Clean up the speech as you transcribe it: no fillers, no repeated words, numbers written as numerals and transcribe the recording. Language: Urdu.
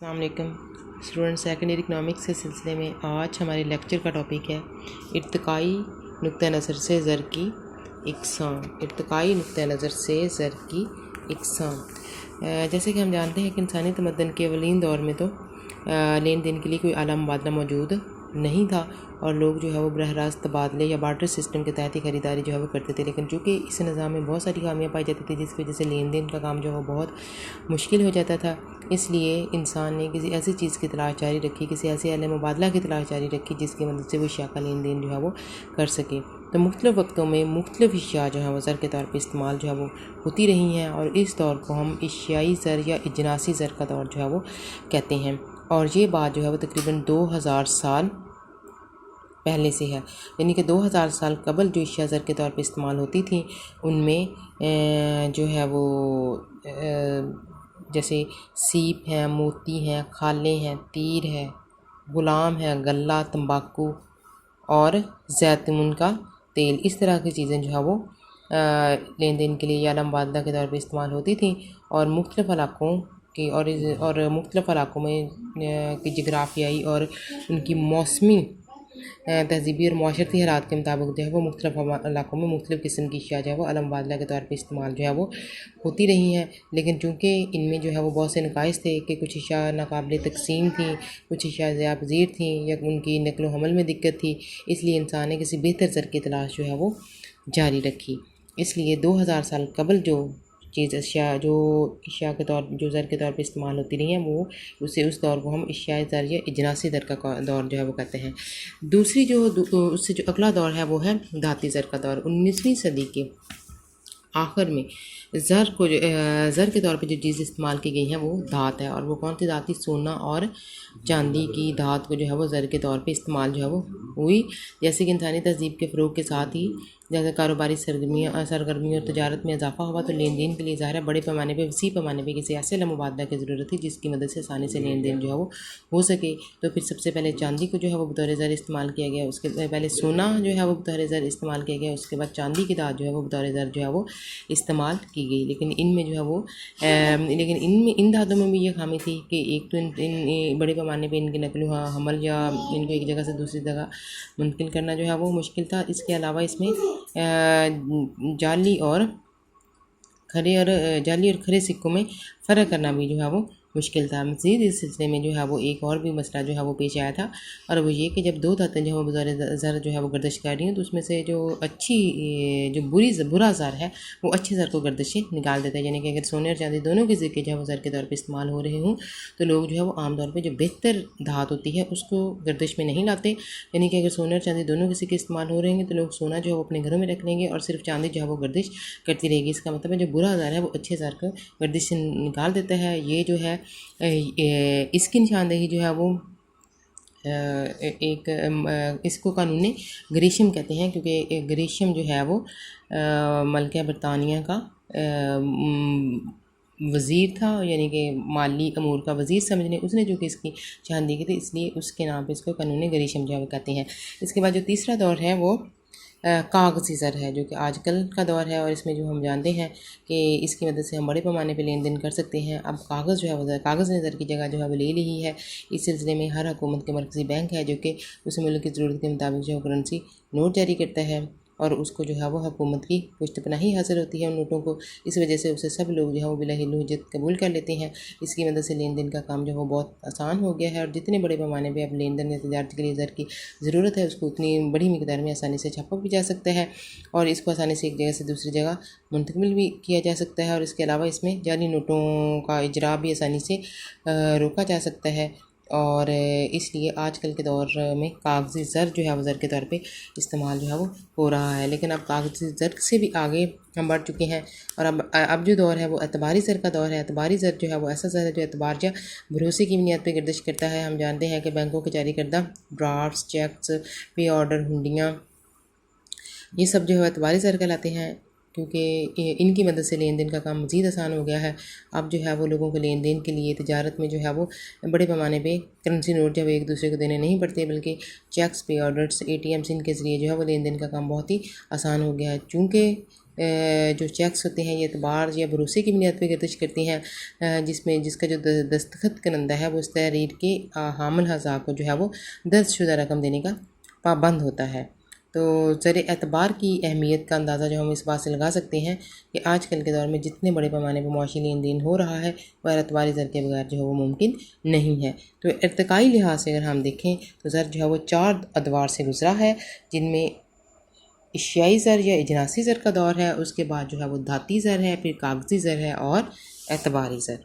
السلام علیکم اسٹوڈنٹ سیکنڈری اکنامکس کے سلسلے میں آج ہمارے لیکچر کا ٹاپک ہے ارتقائی نقطہ نظر سے زر کی اقسام۔ ارتقائی نقطہ نظر سے زر کی اقسام، جیسے کہ ہم جانتے ہیں کہ انسانی تمدن کے اولین دور میں تو لین دین کے لیے کوئی اعلیٰ مبادلہ موجود نہیں تھا اور لوگ جو ہے وہ براہ راست تبادلے یا بارٹر سسٹم کے تحت ہی خریداری جو ہے وہ کرتے تھے، لیکن چونکہ اس نظام میں بہت ساری خامیاں پائی جاتی تھیں جس کی وجہ سے لین دین کا کام جو ہے وہ بہت مشکل ہو جاتا تھا۔ اس لیے انسان نے کسی ایسی چیز کی تلاش جاری رکھی، کسی ایسے اعلیٰ مبادلہ کی تلاش جاری رکھی جس کی مدد سے وہ اشیاء کا لین دین جو ہے وہ کر سکے۔ تو مختلف وقتوں میں مختلف اشیاء جو ہے وہ زر کے طور پہ استعمال جو ہے وہ ہوتی رہی ہیں اور اس دور کو ہم اشیائی زر یا اجناسی زر کا دور جو ہے وہ کہتے ہیں، اور یہ بات جو ہے وہ تقریباً 2000 سال پہلے سے ہے، یعنی کہ 2000 سال قبل جو اشیاء زر کے طور پہ استعمال ہوتی تھیں ان میں جو ہے وہ جیسے سیپ ہیں، موتی ہیں، کھالیں ہیں، تیر ہے، غلام ہے، غلہ، تمباکو اور زیتون کا تیل، اس طرح کی چیزیں جو ہے وہ لین دین کے لیے یا مبادلہ کے طور پہ استعمال ہوتی تھیں، اور مختلف علاقوں کی اور مختلف علاقوں میں کی جغرافیائی اور ان کی موسمی تہذیبی اور معاشرتی حالات کے مطابق جو ہے وہ مختلف علاقوں میں مختلف قسم کی اشیاء جو ہے وہ علم مبادلہ کے طور پہ استعمال جو ہے وہ ہوتی رہی ہیں، لیکن چونکہ ان میں جو ہے وہ بہت سے نقائص تھے کہ کچھ اشیاء ناقابل تقسیم تھیں، کچھ اشیاء ضیاء پذیر تھیں یا ان کی نقل و حمل میں دقت تھی، اس لیے انسان نے کسی بہتر زر کی تلاش جو ہے وہ جاری رکھی۔ اس لیے 2000 سال قبل جو اشیاء کے طور جو زر کے طور پہ استعمال ہوتی رہی ہیں وہ اس دور کو ہم اشیاء زر یا اجناسی زر کا دور جو ہے وہ کہتے ہیں۔ دوسری اس سے جو اگلا دور ہے وہ ہے دھاتی زر کا دور۔ 19ویں صدی کے آخر میں زر کے طور پہ جو چیز استعمال کی گئی ہیں وہ دھات ہے، اور وہ کون سی دھات تھی؟ سونا اور چاندی کی دھات کو جو ہے وہ زر کے طور پہ استعمال جو ہے وہ ہوئی۔ جیسے کہ انسانی تہذیب کے فروغ کے ساتھ ہی جیسے کاروباری سرگرمیوں اور تجارت میں اضافہ ہوا تو لین دین کے لیے ظاہر ہے بڑے پیمانے پہ وسیع پیمانے پہ کسی ایسے مبادلہ کی ضرورت تھی جس کی مدد سے آسانی سے لین دین جو ہے وہ ہو سکے۔ تو پھر سب سے پہلے چاندی کو جو ہے وہ بطور زر استعمال کیا گیا، اس کے پہلے سونا جو ہے وہ بطور زر استعمال کیا گیا، اس کے بعد چاندی کی دھات جو ہے وہ بطور زر جو ہے وہ استعمال کی گئی، لیکن ان میں جو ہے وہ ان دھاتوں میں بھی یہ خامی تھی کہ ایک تو ان بڑے پیمانے پہ ان کی نقل و حمل یا ان کو ایک جگہ سے دوسری جگہ منتقل کرنا جو ہے وہ مشکل تھا۔ اس کے علاوہ اس میں جعلی اور کھرے سکوں میں فرق کرنا بھی جو ہے وہ مشکل تھا۔ مزید اس سلسلے میں جو ہے وہ ایک اور بھی مسئلہ جو ہے وہ پیش آیا تھا، اور وہ یہ کہ جب دو دھاتیں جو ہے وہ بطور زر جو ہے وہ گردش کر رہی ہیں تو اس میں سے جو برا زر ہے وہ اچھے زر کو گردش سے نکال دیتا ہے، یعنی کہ اگر سونے اور چاندی دونوں کے سکے جو ہے وہ زر کے طور پہ استعمال ہو رہے ہوں تو لوگ جو ہے وہ عام طور پہ جو بہتر دھات ہوتی ہے اس کو گردش میں نہیں لاتے، یعنی کہ اگر سونے اور چاندی دونوں کے سکے استعمال ہو رہے ہیں تو لوگ سونا جو ہے وہ اپنے گھروں میں رکھ لیں گے اور صرف چاندی جو ہے وہ گردش کرتی رہے گی۔ اس کا مطلب ہے جو برا زر ہے وہ اچھے زر کو گردش سے نکال دیتا ہے۔ یہ جو ہے اس کی نشاندہی جو ہے وہ اس کو قانون گریشم کہتے ہیں، کیونکہ گریشم جو ہے وہ ملکہ برطانیہ کا وزیر تھا، یعنی کہ مالی امور کا وزیر سمجھنے اس نے جو کہ اس کی نشاندہی کی تھی، اس لیے اس کے نام پہ اس کو قانون گریشم جو ہے وہ کہتے ہیں۔ اس کے بعد جو تیسرا دور ہے وہ کاغذی زر ہے، جو کہ آج کل کا دور ہے، اور اس میں جو ہم جانتے ہیں کہ اس کی مدد سے ہم بڑے پیمانے پہ لین دین کر سکتے ہیں۔ اب کاغذ جو ہے وہ کاغذ نے زر کی جگہ جو ہے وہ لے لی ہے۔ اس سلسلے میں ہر حکومت کے مرکزی بینک ہے جو کہ اس ملک کی ضرورت کے مطابق جو ہے کرنسی نوٹ جاری کرتا ہے، اور اس کو جو ہے وہ حکومت کی پشت پناہی حاصل ہوتی ہے ان نوٹوں کو، اس وجہ سے اسے سب لوگ جو ہے وہ بلا ہل و حجت قبول کر لیتے ہیں۔ اس کی مدد سے لین دین کا کام جو ہے وہ بہت آسان ہو گیا ہے، اور جتنے بڑے پیمانے پہ اب لین دین یا تجارت کے لیے زر کی ضرورت ہے اس کو اتنی بڑی مقدار میں آسانی سے چھاپا بھی جا سکتا ہے، اور اس کو آسانی سے ایک جگہ سے دوسری جگہ منتقل بھی کیا جا سکتا ہے، اور اس کے علاوہ اس میں جعلی نوٹوں کا اجرا بھی آسانی سے روکا جا سکتا ہے، اور اس لیے آج کل کے دور میں کاغذی زر جو ہے وہ زر کے طور پہ استعمال جو ہے وہ ہو رہا ہے، لیکن اب کاغذی زر سے بھی آگے ہم بڑھ چکے ہیں، اور اب جو دور ہے وہ اعتباری زر کا دور ہے۔ اعتباری زر جو ہے وہ ایسا زر ہے جو اعتبار یا بھروسے کی بنیاد پہ گردش کرتا ہے۔ ہم جانتے ہیں کہ بینکوں کے جاری کردہ ڈرافٹس، چیکس، پے آرڈر، ہنڈیاں، یہ سب جو ہے اعتباری زر کہلاتے ہیں، کیونکہ ان کی مدد سے لین دین کا کام مزید آسان ہو گیا ہے۔ اب جو ہے وہ لوگوں کو لین دین کے لیے تجارت میں جو ہے وہ بڑے پیمانے پہ کرنسی نوٹ جو ہے ایک دوسرے کو دینے نہیں پڑتے، بلکہ چیکس، پے آرڈرس، ATMs ان کے ذریعے جو ہے وہ لین دین کا کام بہت ہی آسان ہو گیا ہے۔ چونکہ جو چیکس ہوتے ہیں یہ اعتبار یا بھروسے کی بنیاد پہ گردش کرتی ہیں، جس کا جو دستخط کنندہ ہے وہ اس تحریر کے حامل اعضاء کو جو ہے وہ درج شدہ رقم دینے کا پابند ہوتا ہے۔ تو زر اعتبار کی اہمیت کا اندازہ جو ہم اس بات سے لگا سکتے ہیں کہ آج کل کے دور میں جتنے بڑے پیمانے پہ معاشی لین دین ہو رہا ہے وہ اعتباری زر کے بغیر جو ہے وہ ممکن نہیں ہے۔ تو ارتقائی لحاظ سے اگر ہم دیکھیں تو زر جو ہے وہ 4 ادوار سے گزرا ہے، جن میں اشیائی زر یا اجناسی زر کا دور ہے، اس کے بعد جو ہے وہ دھاتی زر ہے، پھر کاغذی زر ہے اور اعتباری زر۔